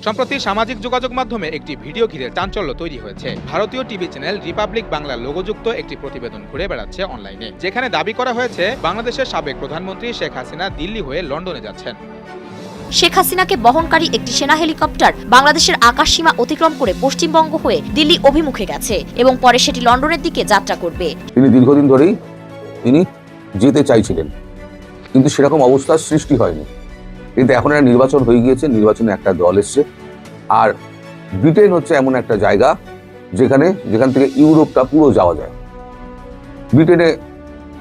সম্প্রতি সামাজিক যোগাযোগ মাধ্যমে একটি ভিডিও ঘিরে চাঞ্চল্য তৈরি হয়েছে। ভারতীয় টিভি চ্যানেল রিপাবলিক বাংলা লোগোযুক্ত একটি প্রতিবেদন ঘুরে বেড়াচ্ছে অনলাইনে, যেখানে দাবি করা হয়েছে বাংলাদেশের সাবেক প্রধানমন্ত্রী শেখ হাসিনা দিল্লি হয়ে লন্ডনে যাচ্ছেন। শেখ হাসিনাকে বহনকারী একটি সেনা হেলিকপ্টার বাংলাদেশের আকাশসীমা অতিক্রম করে পশ্চিমবঙ্গ হয়ে দিল্লি অভিমুখে গেছে এবং পরে সেটি লন্ডনের দিকে যাত্রা করবে। তিনি দীর্ঘদিন ধরেই যেতে চাইছিলেন, কিন্তু সেরকম অবস্থার সৃষ্টি হয়নি। কিন্তু এখন একটা নির্বাচন হয়ে গিয়েছে, নির্বাচনে একটা দল এসছে। আর ব্রিটেন হচ্ছে এমন একটা জায়গা যেখান থেকে ইউরোপটা পুরো যাওয়া যায়। ব্রিটেনে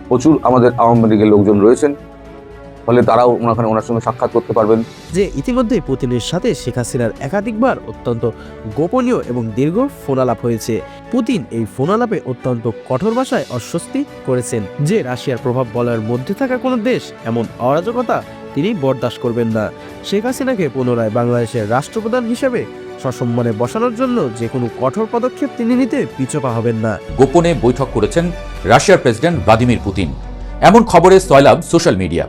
প্রচুর আমাদের আওয়ামী লীগের লোকজন রয়েছেন, ফলে তারাও ওনার সঙ্গে সাক্ষাৎ করতে পারবেন। যে ইতিমধ্যেই পুতিনের সাথে শেখ হাসিনার একাধিকবার অত্যন্ত গোপনীয় এবং দীর্ঘ ফোনালাপ হয়েছে। পুতিন এই ফোনালাপে অত্যন্ত কঠোর ভাষায় অস্বস্তি করেছেন যে রাশিয়ার প্রভাব বলয়ের মধ্যে থাকা কোনো দেশ এমন অরাজকতা তিনি বরদাস্ত করবেন না। শেখ হাসিনাকে পুনরায় বাংলাদেশের রাষ্ট্রপ্রধান হিসেবে সসম্মানে বসানোর জন্য যে কোনো কঠোর পদক্ষেপ তিনি নিতে পিছপা হবেন না। গোপনে বৈঠক করেছেন রাশিয়ার প্রেসিডেন্ট ভ্লাদিমির পুতিন, এমন খবরে সয়লাব সোশ্যাল মিডিয়া।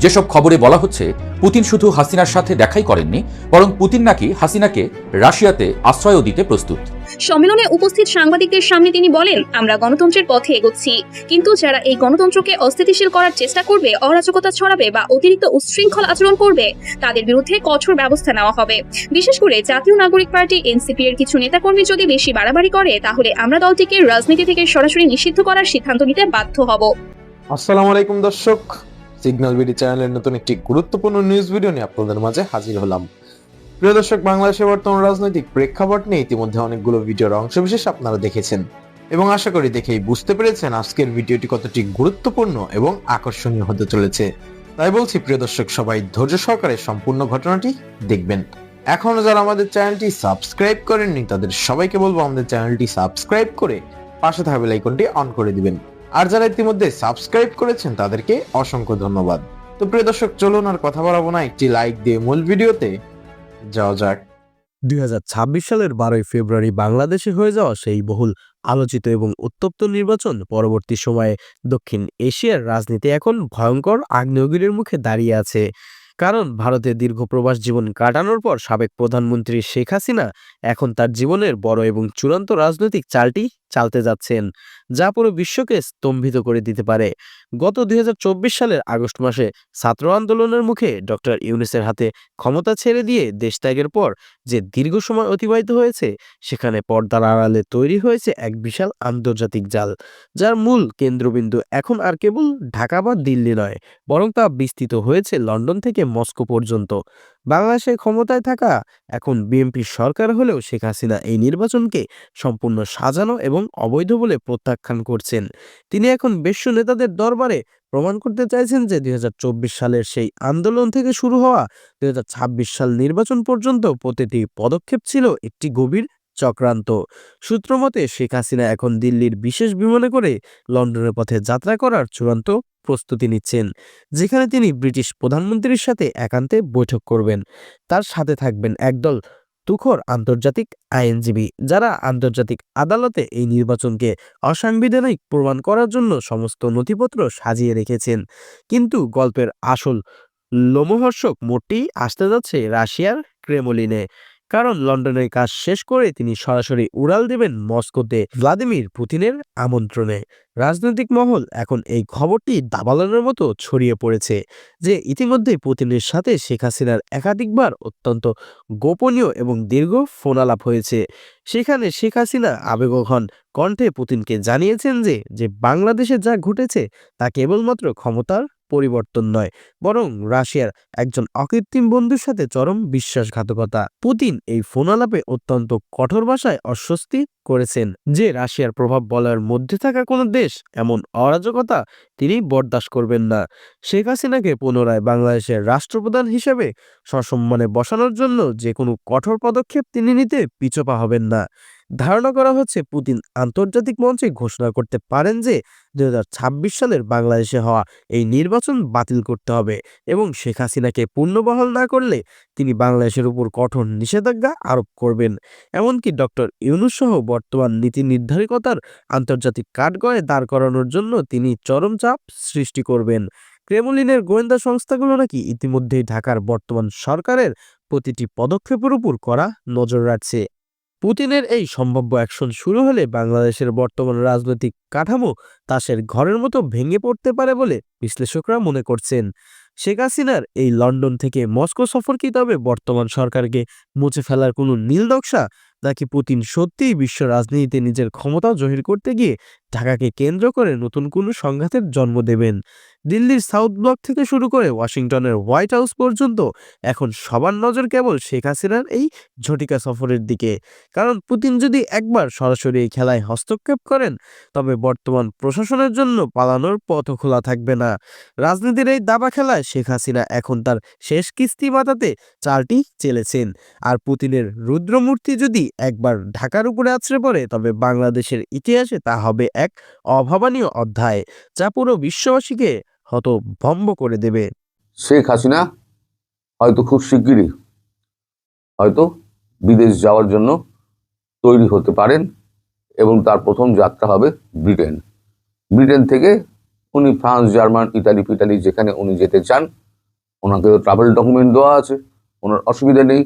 যেসব খবরে বলা হচ্ছে পুতিন শুধু হাসিনার সাথে দেখাই করেননি, বরং পুতিন নাকি হাসিনাকে রাশিয়াতে আশ্রয়ও দিতে প্রস্তুত। সম্মেলনে উপস্থিত সাংবাদিকদের সামনে তিনি বলেন, আমরা গণতন্ত্রের পথে এগোচ্ছি, কিন্তু যারা এই গণতন্ত্রকে অস্থিতিশীল করার চেষ্টা করবে, অরাজকতা ছড়াবে বা অতিরিক্ত উচ্ছৃঙ্খল আচরণ করবে, তাদের বিরুদ্ধে কঠোর ব্যবস্থা নেওয়া হবে। বিশেষ করে জাতীয় নাগরিক পার্টি এনসিপি এর কিছু নেতাকর্মী যদি বেশি বাড়াবাড়ি করে, তাহলে আমরা দলটিকে রাজনীতি থেকে সরাসরি নিষিদ্ধ করার সিদ্ধান্ত নিতে বাধ্য হব। আসসালামু আলাইকুম দর্শক, সিগন্যাল বিডি চ্যানেলের নতুন একটি গুরুত্বপূর্ণ নিউজ ভিডিও নিয়ে আপনাদের মাঝে হাজির হলাম। প্রিয় দর্শক, বাংলাদেশের বর্তমান রাজনৈতিক প্রেক্ষাপট নিয়ে ইতিমধ্যে অনেকগুলো ভিডিওর অংশবিশেষ আপনারা দেখেছেন এবং আশা করি দেখেই বুঝতে পেরেছেন আজকের ভিডিওটি কতটি গুরুত্বপূর্ণ এবং আকর্ষণীয় হতে চলেছে। তাই বলছি প্রিয় দর্শক, সবাই ধৈর্য সহকারে সম্পূর্ণ ঘটনাটি দেখবেন। এখনো যারা আমাদের চ্যানেলটি সাবস্ক্রাইব করেননি তাদের সবাইকে বলবো আমাদের চ্যানেলটি সাবস্ক্রাইব করে পাশে থাকা বেল আইকনটি অন করে দিবেন। আর যারা ইতিমধ্যে সাবস্ক্রাইব করেছেন তাদেরকে অসংখ্য ধন্যবাদ। তো প্রিয় দর্শক, চলুন আর কথা বাড়াবো না, একটি লাইক দিয়ে মূল ভিডিওতে যাওয়া যাক। 2026 সালের 12 ফেব্রুয়ারি বাংলাদেশে হয়ে যাওয়া সেই বহুল আলোচিত এবং উত্তপ্ত নির্বাচন পরবর্তী সময়ে দক্ষিণ এশিয়ার রাজনীতি এখন ভয়ঙ্কর আগ্নেয়গিরির মুখে দাঁড়িয়ে আছে। কারণ ভারতে দীর্ঘ প্রবাস জীবন কাটানোর পর সাবেক প্রধানমন্ত্রী শেখ হাসিনা এখন তার জীবনের বড় এবং চূড়ান্ত রাজনৈতিক চালটি চালতে যাচ্ছেন, যা পুরো বিশ্বকে স্তম্ভিত করে দিতে পারে। গত 2024 সালের আগস্ট মাসে ছাত্র আন্দোলনের মুখে ডক্টর ইউনূসের হাতে ক্ষমতা ছেড়ে দিয়ে দেশ ত্যাগের পর যে দীর্ঘ সময় অতিবাহিত হয়েছে, সেখানে পর্দার আড়ালে তৈরি হয়েছে এক বিশাল আন্তর্জাতিক জাল, যার মূল কেন্দ্রবিন্দু এখন আর কেবল ঢাকা বা দিল্লি নয়, বরং তা বিস্তৃত হয়েছে লন্ডন থেকে মস্কো পর্যন্ত। বাংলাদেশে ক্ষমতায় থাকা এখন বিএনপি সরকার হলেও শেখ হাসিনা এই নির্বাচনকে সম্পূর্ণ সাজানো এবং অবৈধ বলে প্রত্যাখ্যান করছেন। তিনি এখন বিশ্ব নেতাদের দরবারে প্রমাণ করতে চাইছেন যে 2024 সালের সেই আন্দোলন থেকে শুরু হওয়া 2026 সাল নির্বাচন পর্যন্ত প্রতিটি পদক্ষেপ ছিল একটি গভীর চক্রান্ত। সূত্রমতে শেখ হাসিনা এখন দিল্লির বিশেষ বিমানে করে লন্ডনের পথে যাত্রা করার চূড়ান্ত প্রস্তুতি নিচ্ছেন, যেখানে তিনি ব্রিটিশ প্রধানমন্ত্রীর সাথে একান্তে বৈঠক করবেন। তার সাথে থাকবেন একদল তুখোড় আন্তর্জাতিক আইনজীবী, যারা আন্তর্জাতিক আদালতে এই নির্বাচনকে অসাংবিধানিক প্রমাণ করার জন্য সমস্ত নথিপত্র সাজিয়ে রেখেছেন। কিন্তু গল্পের আসল লোমহর্ষক মোড়টি আসতে যাচ্ছে রাশিয়ার ক্রেমলিনে, কারণ লন্ডনের কাজ শেষ করে তিনি সরাসরি উড়াল দেবেন মস্কোতে ভ্লাদিমির পুতিনের আমন্ত্রণে। রাজনৈতিক মহল এখন এই খবরটি দাবালনের মতো ছড়িয়ে পড়েছে যে ইতিমধ্যেই পুতিনের সাথে শেখ হাসিনার একাধিকবার অত্যন্ত গোপনীয় এবং দীর্ঘ ফোনালাপ হয়েছে। সেখানে শেখ হাসিনা আবেগঘন কণ্ঠে পুতিনকে জানিয়েছেন যে বাংলাদেশে যা ঘটেছে তা কেবলমাত্র ক্ষমতার পরিবর্তন নয়, বরং রাশিয়ার একজন অকৃত্রিম বন্ধুর সাথে চরম বিশ্বাসঘাতকতা। পুতিন এই ফোনালাপে অত্যন্ত কঠোর ভাষায় অস্বস্তি করেছেন যে রাশিয়ার প্রভাব বলয়ের মধ্যে থাকা কোনো দেশ এমন অরাজকতা তিনি বরদাস্ত করবেন না। শেখ হাসিনাকে পুনরায় বাংলাদেশের রাষ্ট্রপ্রধান হিসেবে সসম্মানে বসানোর জন্য যে কোনো কঠোর পদক্ষেপ তিনি নিতে পিছপা হবেন না। ধারণা করা হচ্ছে পুতিন আন্তর্জাতিক মঞ্চে ঘোষণা করতে পারেন যে 2026 সালের বাংলাদেশে হওয়া এই নির্বাচন বাতিল করতে হবে এবং শেখ হাসিনাকে পুনর্বহাল না করলে তিনি বাংলাদেশের উপর কঠোর নিষেধাজ্ঞা আরোপ করবেন। এমনকি ডক্টর ইউনূস সহ বর্তমান নীতি নির্ধারকতার আন্তর্জাতিক কাঠগড়ায় দাঁড় করানোর জন্য তিনি চরম চাপ সৃষ্টি করবেন। ক্রেমলিনের গোয়েন্দা সংস্থাগুলো নাকি ইতিমধ্যেই ঢাকার বর্তমান সরকারের প্রতিটি পদক্ষেপের উপর কড়া নজর রাখছে। পুতিনের এই সম্ভাব্য অ্যাকশন শুরু হলে বাংলাদেশের বর্তমান রাজনৈতিক কাঠামো তাসের ঘরের মতো ভেঙে পড়তে পারে বলে বিশ্লেষকরা মনে করছেন। শেখ হাসিনার এই লন্ডন থেকে মস্কো সফর কি তবে বর্তমান সরকারকে মুছে ফেলার কোনো নীল নকশা, নাকি পুতিন সত্যিই বিশ্ব রাজনীতিতে নিজের ক্ষমতা জহির করতে গিয়ে ঢাকাকে কেন্দ্র করে নতুন কোনো সংঘাতের জন্ম দেবেন? দিল্লির সাউথ ব্লক থেকে শুরু করে ওয়াশিংটনের হোয়াইট হাউস পর্যন্ত এখন সবার নজর কেবল শেখ হাসিনার এই ঝটিকা সফরের দিকে। কারণ পুতিন যদি একবার সরাসরি এই খেলায় হস্তক্ষেপ করেন, তবে বর্তমান প্রশাসনের জন্য পালানোর পথও খোলা থাকবে না। রাজনীতির এই দাবা খেলায় শেখ হাসিনা এখন তার শেষ কিস্তি বাঁধাতে চালটি চেলেছেন। আর পুতিনের রুদ্রমূর্তি যদি একবার ঢাকার উপরে আছড়ে পড়ে, তবে বাংলাদেশের ইতিহাসে তা হবে এক অভাবনীয় অধ্যায়, যা পুরো বিশ্ববাসীকে হতভম্ব করে দেবে। শেখ হাসিনা হয়তো খুব শিগগিরই হয়তো বিদেশ যাওয়ার জন্য তৈরি হতে পারেন এবং তার প্রথম যাত্রা হবে ব্রিটেন। ব্রিটেন থেকে উনি ফ্রান্স, জার্মান, ইতালি ফিটালি যেখানে উনি যেতে চান, ওনাকে ট্রাভেল ডকুমেন্ট দেওয়া আছে, ওনার অসুবিধা নেই।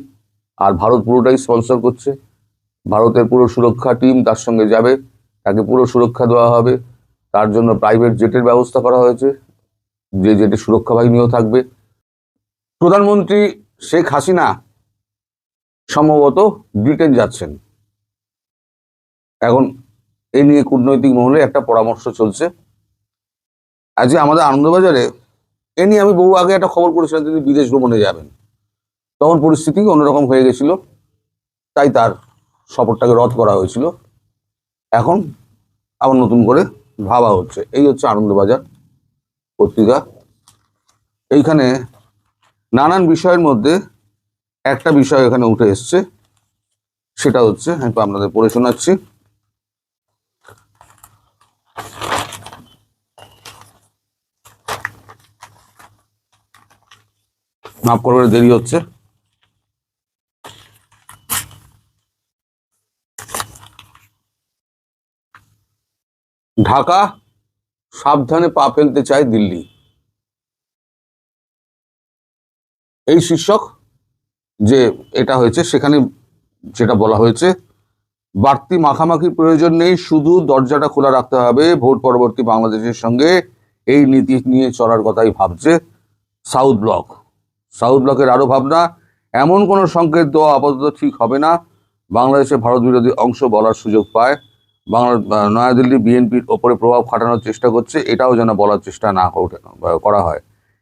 আর ভারত পুরোটাই স্পন্সর করছে, ভারতের পুরো সুরক্ষা টিম তার সঙ্গে যাবে, তাকে পুরো সুরক্ষা দেওয়া হবে। তার জন্য প্রাইভেট জেটের ব্যবস্থা করা হয়েছে, যে জেটে সুরক্ষা বাহিনীও থাকবে। প্রধানমন্ত্রী শেখ হাসিনা সম্ভবত ব্রিটেন যাচ্ছেন। এখন এই নিয়ে কূটনৈতিক মহলে একটা পরামর্শ চলছে। আজকে আমাদের আনন্দবাজারে এ নিয়ে আমি বহু আগে একটা খবর করেছিলাম, তিনি বিদেশ ভ্রমণে যাবেন। তখন পরিস্থিতি অন্যরকম হয়ে গেছিল, তাই তার সফরটাকে রদ করা হয়েছিল। এখন আবার নতুন করে ভাবা হচ্ছে। এই হচ্ছে আনন্দবাজার পত্রিকা। এইখানে নানান বিষয়ের মধ্যে একটা বিষয় এখানে উঠে এসছে, সেটা হচ্ছে, আমি আপনাদের পড়ে শোনাচ্ছি। মাফ করবে, দেরি হচ্ছে। ঢাকা সাবধানে পা ফেলতে চায় দিল্লি, এই শীর্ষক যে এটা হয়েছে, সেখানে যেটা বলা হয়েছে, বাড়তি মাখামাখির প্রয়োজন নেই, শুধু দরজাটা খোলা রাখতে হবে। ভোট পরবর্তী বাংলাদেশের সঙ্গে এই নীতি নিয়ে চলার কথাই ভাবছে সাউথ ব্লক। সাউথ ব্লকের আরো ভাবনা, এমন কোনো সংকেত দেওয়া আপাতত ঠিক হবে না। বাংলাদেশে ভারত বিরোধী অংশ বলার সুযোগ পায়। নয়াদিল্লি বিএনপির ওপরে প্রভাব খাটানোর চেষ্টা করছে, এটাও যেন বলার চেষ্টা না করা হয়।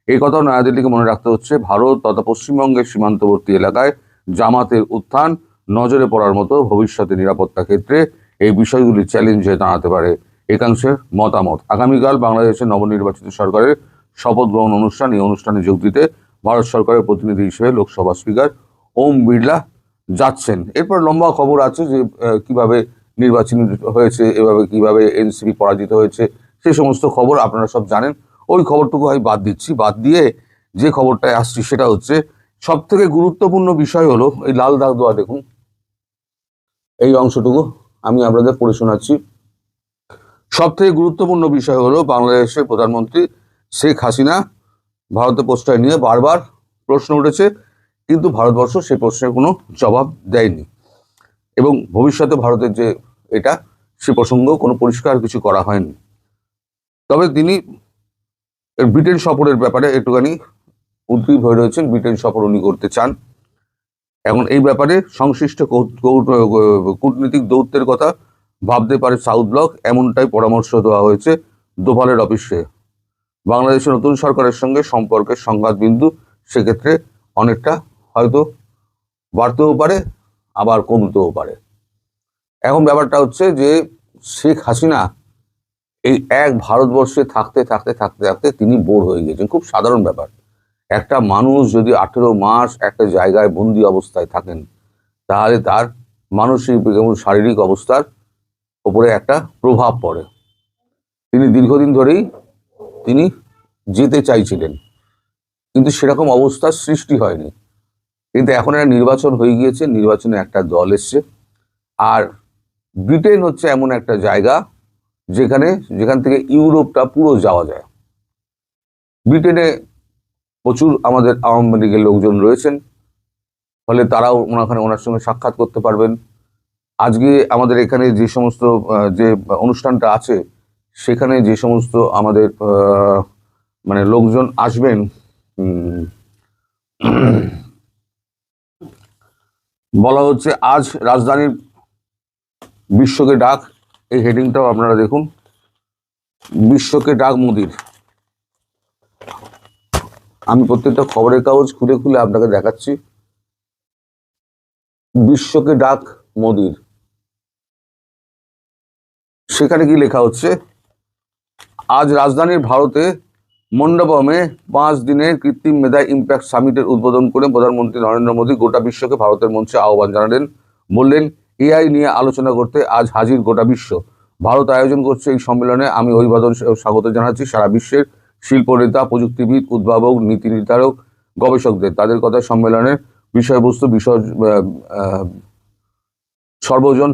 এই কথাও নয়াদিল্লিকে মনে রাখতে হচ্ছে। ভারত তথা পশ্চিমবঙ্গের সীমান্তবর্তী এলাকায় জামাতের উত্থান নজরে পড়ার মতো। ভবিষ্যতে নিরাপত্তা ক্ষেত্রে এই বিষয়গুলি চ্যালেঞ্জ হয়ে দাঁড়াতে পারে একাংশের মতামত। আগামীকাল বাংলাদেশের নবনির্বাচিত সরকারের শপথ গ্রহণ অনুষ্ঠান, এই অনুষ্ঠানে যোগ দিতে ভারত সরকারের প্রতিনিধি হিসেবে লোকসভা স্পিকার ওম বিড়লা যাচ্ছেন। এরপর লম্বা খবর আছে যে কিভাবে নির্বাচন হয়েছে, এভাবে কিভাবে এনসিপি পরাজিত হয়েছে, সে সমস্ত খবর আপনারা সব জানেন। ওই খবরটুকু আমি বাদ দিচ্ছি। বাদ দিয়ে যে খবরটায় আসছি সেটা হচ্ছে, সব থেকে গুরুত্বপূর্ণ বিষয় হলো এই লাল দাগ দেওয়া, দেখুন এই অংশটুকু আমি আপনাদের পড়ে শোনাচ্ছি। সব থেকে গুরুত্বপূর্ণ বিষয় হলো, বাংলাদেশের প্রধানমন্ত্রী শেখ হাসিনা ভারতে প্রশ্রয় নিয়ে বারবার প্রশ্ন উঠেছে, কিন্তু ভারতবর্ষ সেই প্রশ্নের কোনো জবাব দেয়নি এবং ভবিষ্যতে ভারতের যে এটা, সে প্রসঙ্গ কোনো পরিষ্কার কিছু করা হয়নি। তবে তিনি ব্রিটেন সফরের ব্যাপারে একটুখানি উদ্গ্রীব হয়ে রয়েছেন। ব্রিটেন সফর উনি করতে চান। এখন এই ব্যাপারে সংশ্লিষ্ট কূটনীতিক দৌত্যের কথা ভাবতে পারে সাউথ ব্লক, এমনটাই পরামর্শ দেওয়া হয়েছে দোভালের অফিসে। বাংলাদেশের নতুন সরকারের সঙ্গে সম্পর্কের সংঘাত বিন্দু সেক্ষেত্রে অনেকটা হয়তো বাড়তেও পারে, আবার কমতেও পারে। এখন ব্যাপারটা হচ্ছে যে শেখ হাসিনা এই এক ভারতবর্ষে থাকতে থাকতে থাকতে থাকতে তিনি বোর হয়ে গিয়েছেন। খুব সাধারণ ব্যাপার। একটা মানুষ যদি 18 মাস একটা জায়গায় বন্দি অবস্থায় থাকেন, তাহলে তার মানসিক এবং শারীরিক অবস্থার উপরে একটা প্রভাব পড়ে। তিনি দীর্ঘদিন ধরেই তিনি যেতে চাইছিলেন, কিন্তু সেরকম অবস্থার সৃষ্টি হয়নি। কিন্তু এখন একটা নির্বাচন হয়ে গিয়েছে, নির্বাচনে একটা দল এসছে। আর ব্রিটেন হচ্ছে এমন একটা জায়গা যেখান থেকে ইউরোপটা পুরো যাওয়া যায়। ব্রিটেনে প্রচুর আমাদের আওয়ামী লীগের লোকজন রয়েছেন, ফলে তারাও ওনার সঙ্গে সাক্ষাৎ করতে পারবেন। আজকে আমাদের এখানে যে সমস্ত যে অনুষ্ঠানটা আছে সেখানে যে সমস্ত আমাদের মানে লোকজন আসবেন, বলা হচ্ছে আজ রাজধানীর বিশ্বকে ডাক, এই হেডিংটাও আপনারা দেখুন, বিশ্বকে ডাক মোদির। আমি প্রত্যেকটা খবরের কাগজ খুলে খুলে আপনাকে দেখাচ্ছি। বিশ্বকে ডাক মোদির, সেখানে কি লেখা হচ্ছে, আজ রাজধানীর ভারতে মন্ডপমে 5 দিনের কৃত্রিম মেধা ইম্প্যাক্ট সামিটের উদ্বোধন করে প্রধানমন্ত্রী নরেন্দ্র মোদী গোটা বিশ্বকে ভারতের মঞ্চে আহ্বান জানালেন। বললেন, এআই নিয়ে আলোচনা করতে আজ হাজির গোটা বিশ্ব। ভারত আয়োজন করছে এই সম্মেলনে আমি অভিবাদন স্বাগত জানাচ্ছি সারা বিশ্বের শিল্প নেতা, প্রযুক্তিবিদ, উদ্ভাবক, নীতি নির্ধারক, গবেষকদের। তাদের কথা সম্মেলনের বিষয়বস্তু সর্বজন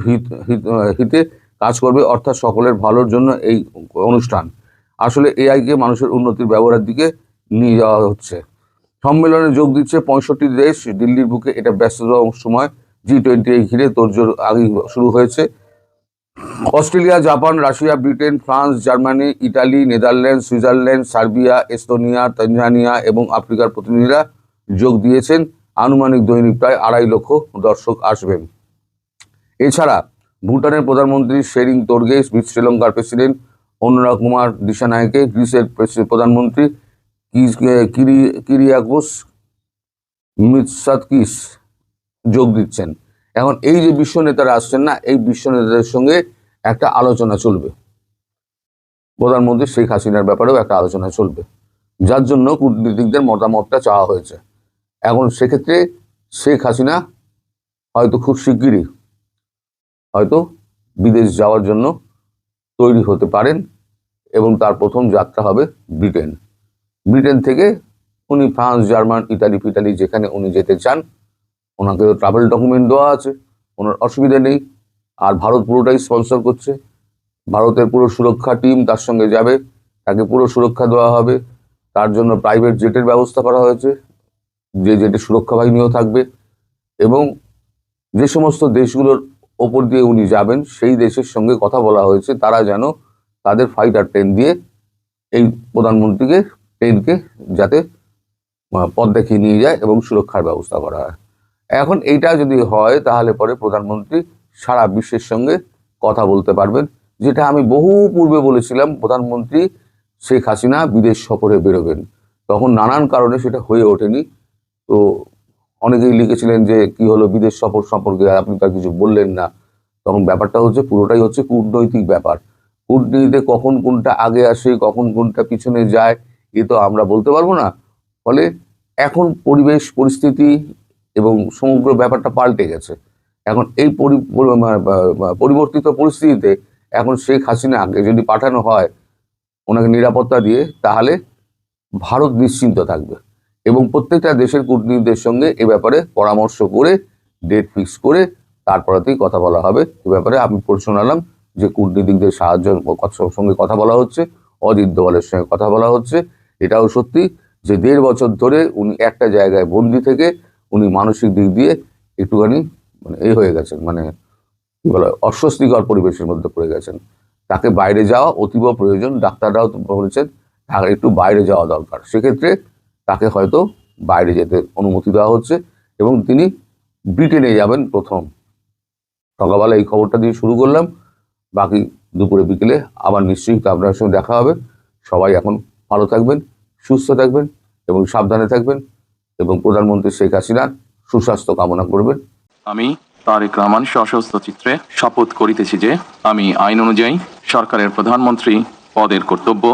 হিতে কাজ করবে, অর্থাৎ সকলের ভালোর জন্য এই অনুষ্ঠান। আসলে এআইকে মানুষের উন্নতির ব্যবহারের দিকে নিয়ে যাওয়া হচ্ছে। সম্মেলনে যোগ দিচ্ছে 65 দেশ। দিল্লির বুকে এটা ব্যস্ততম সময়। G20 ঘিরে তোড়জোড় আগেই শুরু হয়েছে। Australia, Japan, Russia, Britain, France, Germany, Italy, Netherland, Switzerland, Serbia, Estonia, Tanzania এবং আফ্রিকার প্রতিনিধিরা যোগ দিয়েছেন। আনুমানিক দৈনিক প্রায় 2.5 লক্ষ দর্শক আসবেন। এছাড়া ভুটানের প্রধানমন্ত্রী শেরিং তোরগে, শ্রীলঙ্কার প্রেসিডেন্ট অনুরা কুমার দিশানায়কে, গ্রিসের প্রধানমন্ত্রী কিরিয়াকোস মিৎসাকিস যোগ দিচ্ছেন। এখন এই যে বিশ্ব নেতারা আসছেন না, এই বিশ্ব নেতাদের সঙ্গে একটা আলোচনা চলবে, প্রধানমন্ত্রী শেখ হাসিনার ব্যাপারেও একটা আলোচনা চলবে, যার জন্য কূটনীতিকদের মতামতটা চাওয়া হয়েছে। এখন সেক্ষেত্রে শেখ হাসিনা হয়তো খুব শিগগিরই হয়তো বিদেশ যাওয়ার জন্য তৈরি হতে পারেন এবং তার প্রথম যাত্রা হবে ব্রিটেন। ব্রিটেন থেকে উনি ফ্রান্স, জার্মান, ইতালি ফিটালি যেখানে উনি যেতে চান, ওনাকে ট্রাভেল ডকুমেন্ট দেওয়া আছে, ওনার অসুবিধা নেই। আর ভারত পুরোটাই স্পন্সর করছে, ভারতের পুরো সুরক্ষা টিম তার সঙ্গে যাবে, তাকে পুরো সুরক্ষা দেওয়া হবে। তার জন্য প্রাইভেট জেটের ব্যবস্থা করা হয়েছে, যে জেটে সুরক্ষা বাহিনীও থাকবে। এবং যে সমস্ত দেশগুলোর ওপর দিয়ে উনি যাবেন সেই দেশের সঙ্গে কথা বলা হয়েছে, তারা যেন তাদের ফাইটার প্লেন দিয়ে এই প্রধানমন্ত্রীকে প্লেনকে যাতে পথ দেখিয়ে নিয়ে যায় এবং সুরক্ষার ব্যবস্থা করা হয়। এখন এইটা যদি হয় তাহলে পরে প্রধানমন্ত্রী সারা বিশ্বের সঙ্গে কথা বলতে পারবেন, যেটা আমি বহু পূর্বে বলেছিলাম প্রধানমন্ত্রী শেখ হাসিনা বিদেশ সফরে বেরোবেন, তখন নানান কারণে সেটা হয়ে ওঠেনি। তো অনেকেই লিখেছিলেন যে কি হলো বিদেশ সফর সম্পর্কে আপনি তার কিছু বললেন না। তখন ব্যাপারটা হচ্ছে পুরোটাই হচ্ছে কূটনৈতিক ব্যাপার। কূটনীতিতে কখন কোনটা আগে আসে, কখন কোনটা পিছনে যায়, এ তো আমরা বলতে পারবো না। ফলে এখন পরিবেশ পরিস্থিতি এবং সমগ্র ব্যাপারটা পাল্টে গেছে। এখন এই পরিবর্তিত পরিস্থিতিতে এখন শেখ হাসিনাকে যদি পাঠানো হয় ওনাকে নিরাপত্তা দিয়ে, তাহলে ভারত নিশ্চিন্ত থাকবে এবং প্রত্যেকটা দেশের কূটনীতিকদের সঙ্গে এ ব্যাপারে পরামর্শ করে ডেট ফিক্স করে তারপরেতেই কথা বলা হবে। এ ব্যাপারে আমি শোনালাম যে কূটনীতিকদের সঙ্গে কথা বলা হচ্ছে, অজিত দোভালের সঙ্গে কথা বলা হচ্ছে। এটাও সত্যি যে 1.5 বছর ধরে উনি একটা জায়গায় বন্দি থেকে উনি মানসিক দিক দিয়ে একটুখানি হয়ে গেছেন, কি বলে অস্বস্তিকর পরিবেশের মধ্যে পড়ে গেছেন। তাকে বাইরে যাওয়া অতীব প্রয়োজন, ডাক্তাররাও বলেছেন তাকে একটু বাইরে যাওয়া দরকার। সেক্ষেত্রে তাকে হয়তো বাইরে যেতে অনুমতি দেওয়া হচ্ছে এবং তিনি ব্রিটেনে যাবেন প্রথম। সকালবেলা এই খবরটা দিয়ে শুরু করলাম, বাকি দুপুরে বিকেলে আবার নিশ্চয়ই আপনার সঙ্গে দেখা হবে। সবাই এখন ভালো থাকবেন, সুস্থ থাকবেন এবং সাবধানে থাকবেন এবং প্রধানমন্ত্রী শেখ হাসিনার সুস্বাস্থ্য কামনা করবেন। আমি তারেক রহমান সশস্ত্র চিত্রে শপথ করিতেছি যে আমি আইন অনুযায়ী সরকারের প্রধানমন্ত্রী পদের কর্তব্য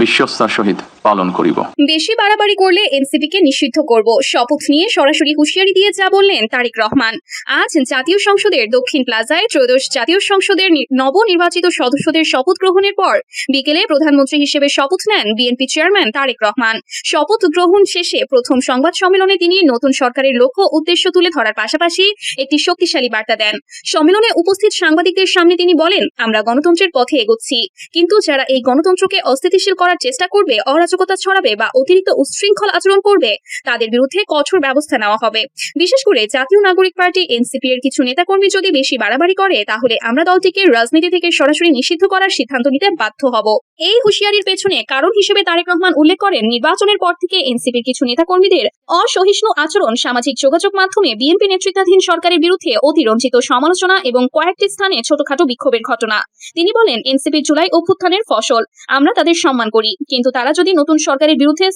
বিশ্বস্তার সহিত পালন করিব। বেশি বাড়াবাড়ি করলে এনসিপি কে নিষিদ্ধ করব, শপথ নিয়ে সরাসরি হুঁশিয়ারি দিয়ে যা বললেন তারেক রহমান। আজ জাতীয় সংসদের দক্ষিণ প্লাজায় ত্রয়োদশ জাতীয় সংসদের নবনির্বাচিত সদস্যদের শপথ গ্রহণের পর বিকেলে প্রধানমন্ত্রী হিসেবে শপথ নেন বিএনপি চেয়ারম্যান তারেক রহমান। শপথ গ্রহণ শেষে প্রথম সংবাদ সম্মেলনে তিনি নতুন সরকারের লক্ষ্য উদ্দেশ্য তুলে ধরার পাশাপাশি একটি শক্তিশালী বার্তা দেন। সম্মেলনে উপস্থিত সাংবাদিকদের সামনে তিনি বলেন, আমরা গণতন্ত্রের পথে এগোচ্ছি, কিন্তু যারা এই গণতন্ত্রকে অস্থিতিশীল করার চেষ্টা করবে, অরাজক অরাজকতা ছড়াবে বা অতিরিক্ত উচ্ছৃঙ্খল আচরণ করবে তাদের বিরুদ্ধে কঠোর ব্যবস্থা নেওয়া হবে। বিশেষ করে জাতীয় নাগরিক পার্টি এনসিপি এর কিছু নেতাকর্মী যদি বেশি বাড়াবাড়ি করে তাহলে আমরা দলটিকে রাজনীতি থেকে সরাসরি নিষিদ্ধ করার সিদ্ধান্ত নিতে বাধ্য হব। এই হুঁশিয়ারির পেছনে কারণ হিসেবে তারেক রহমান উল্লেখ করেন, নির্বাচনের পর থেকে এনসিপির কিছু নেতাকর্মীদের অসহিষ্ণু আচরণ, সামাজিক যোগাযোগ মাধ্যমে বিএনপি নেতৃত্বাধীন সরকারের বিরুদ্ধে অতিরঞ্জিত সমালোচনা এবং কয়েকটি স্থানে ছোটখাটো বিক্ষোভের ঘটনা। তিনি বলেন, এনসিপির জুলাই অভ্যুত্থানের ফসল, আমরা তাদের সম্মান করি, কিন্তু তারা যদি নতুন সরকারের বিরুদ্ধে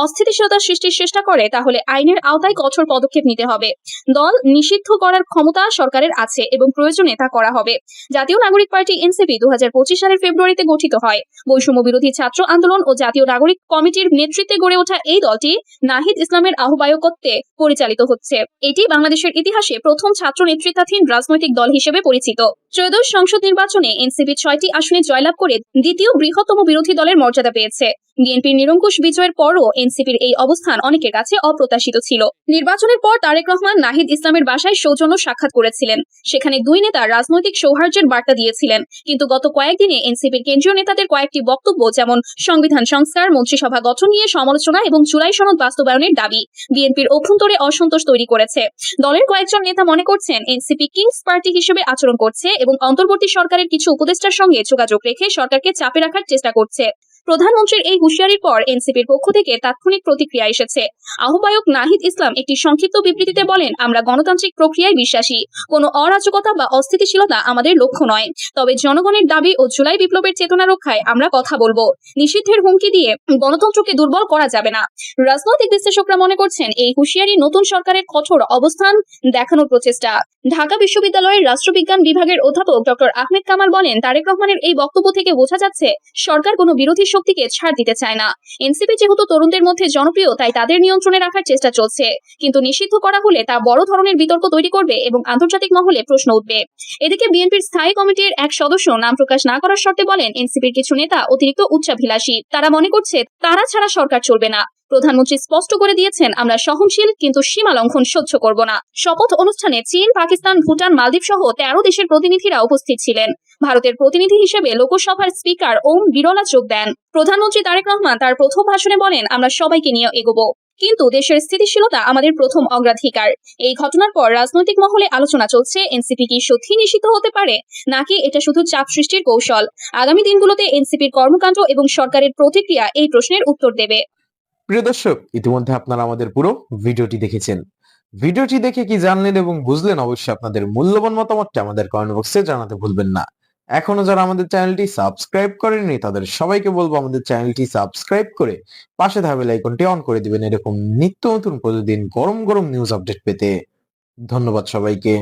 অস্থিতিশীলতা সৃষ্টির চেষ্টা করে তাহলে আইনের আওতায় কঠোর পদক্ষেপ নিতে হবে। দল নিষিদ্ধ করার ক্ষমতা সরকারের আছে এবং প্রয়োজনে তা করা হবে। জাতীয় নাগরিক পার্টি এনসিপি 2025 সালের ফেব্রুয়ারিতে গঠিত হয়। বৈষম্য বিরোধী ছাত্র আন্দোলন ও জাতীয় নাগরিক কমিটির নেতৃত্বে গড়ে ওঠা এই দলটি নাহিদ ইসলামের আহ্বায়কত্বে পরিচালিত হচ্ছে। এটি বাংলাদেশের ইতিহাসে প্রথম ছাত্র নেতৃত্বাধীন রাজনৈতিক দল হিসেবে পরিচিত। ত্রয়োদশ সংসদ নির্বাচনে এনসিপি 6টি আসনে জয়লাভ করে দ্বিতীয় বৃহত্তম বিরোধী দলের মর্যাদা পেয়েছে। বিএনপির নিরঙ্কুশ বিজয়ের পরও এনসিপির এই অবস্থান অনেকের কাছে অপ্রত্যাশিত ছিল। নির্বাচনের পর তারেক রহমান নাহিদ ইসলামের বাসায় সৌজন্য সাক্ষাৎ করেছিলেন। সেখানে দুই নেতা রাজনৈতিক সৌহার্দ্যের বার্তা দিয়েছিলেন। কিন্তু গত কয়েকদিনে এনসিপির কেন্দ্রীয় নেতাদের কয়েকটি বক্তব্য, যেমন সংবিধান সংস্কার, মন্ত্রিসভা গঠন নিয়ে সমালোচনা এবং জুলাই সনদ বাস্তবায়নের দাবি, বিএনপির অভ্যন্তরে অসন্তোষ তৈরি করেছে। দলের কয়েকজন নেতা মনে করছেন এনসিপি কিংস পার্টি হিসেবে আচরণ করছে এবং অন্তর্বর্তী সরকারের কিছু উপদেষ্টার সঙ্গে যোগাযোগ রেখে সরকারকে চাপে রাখার চেষ্টা করছে। প্রধানমন্ত্রীর এই হুঁশিয়ারির পর এনসিপির পক্ষ থেকে তাৎক্ষণিক প্রতিক্রিয়া এসেছে। আহ্বায়ক নাহিদ ইসলাম একটি সংক্ষিপ্ত বিবৃতিতে বলেন, আমরা গণতান্ত্রিক প্রক্রিয়ায় বিশ্বাসী, কোনো অরাজকতা বা অস্থিতিশীলতা আমাদের লক্ষ্য নয়। তবে জনগণের দাবি ও জুলাই বিপ্লবের চেতনা রক্ষায় আমরা কথা বলবো। নিষিদ্ধের হুমকি দিয়ে গণতন্ত্রকে দুর্বল করা যাবে না। রাজনৈতিক বিশ্লেষকরা মনে করছেন এই হুঁশিয়ারি নতুন সরকারের কঠোর অবস্থান দেখানোর প্রচেষ্টা। ঢাকা বিশ্ববিদ্যালয়ের রাষ্ট্রবিজ্ঞান বিভাগের অধ্যাপক ডক্টর আহমেদ কামাল বলেন, তারেক রহমানের এই বক্তব্য থেকে বোঝা যাচ্ছে সরকার কোনো বিরোধী শক্তিকে ছাড় দিতে চায় না। এনসিপি যেহেতু তরুণদের মধ্যে জনপ্রিয়, তাই তাদের নিয়ন্ত্রণে রাখার চেষ্টা চলছে। কিন্তু নিষিদ্ধ করা হলে তা বড় ধরনের বিতর্ক তৈরি করবে এবং আন্তর্জাতিক মহলে প্রশ্ন উঠবে। এদিকে বিএনপির স্থায়ী কমিটির এক সদস্য নাম প্রকাশ না করার শর্তে বলেন, এনসিপির কিছু নেতা অতিরিক্ত উচ্চাভিলাষী। তারা মনে করছে তারা ছাড়া সরকার চলবে না। প্রধানমন্ত্রী স্পষ্ট করে দিয়েছেন, আমরা সহনশীল কিন্তু সীমা লঙ্ঘন সহ্য করব না। শপথ অনুষ্ঠানে চীন, পাকিস্তান, ভুটান, মালদ্বীপ সহ 13 দেশের প্রতিনিধিরা উপস্থিত ছিলেন। ভারতের প্রতিনিধি হিসেবে লোকসভার স্পিকার ওম বিরলা যোগ দেন। প্রধানমন্ত্রী তারেক রহমান তার প্রথম ভাষণে বলেন, আমরা সবাইকে নিয়ে এগোবো, কিন্তু দেশের স্থিতিশীলতা আমাদের প্রথম অগ্রাধিকার। এই ঘটনার পর রাজনৈতিক মহলে আলোচনা চলছে, এনসিপি কি সত্যি নিষিদ্ধ হতে পারে নাকি এটা শুধু চাপ সৃষ্টির কৌশল। আগামী দিনগুলোতে এনসিপির কর্মকাণ্ড এবং সরকারের প্রতিক্রিয়া এই প্রশ্নের উত্তর দেবে। প্রিয় দর্শক, ইতিমধ্যে আপনারা আমাদের পুরো ভিডিওটি দেখেছেন। ভিডিওটি দেখে কি জানলেন এবং বুঝলেন, অবশ্যই আপনাদের মূল্যবান মতামতটি আমাদের কমেন্ট বক্সে জানাতে ভুলবেন না। এখনো যারা আমাদের চ্যানেলটি সাবস্ক্রাইব করেননি তাদের সবাইকে বলবো আমাদের চ্যানেলটি সাবস্ক্রাইব করে পাশে থাকা বেল আইকনটি অন করে দিবেন এরকম নিত্য নতুন প্রতিদিন গরম গরম নিউজ আপডেট পেতে। ধন্যবাদ সবাইকে।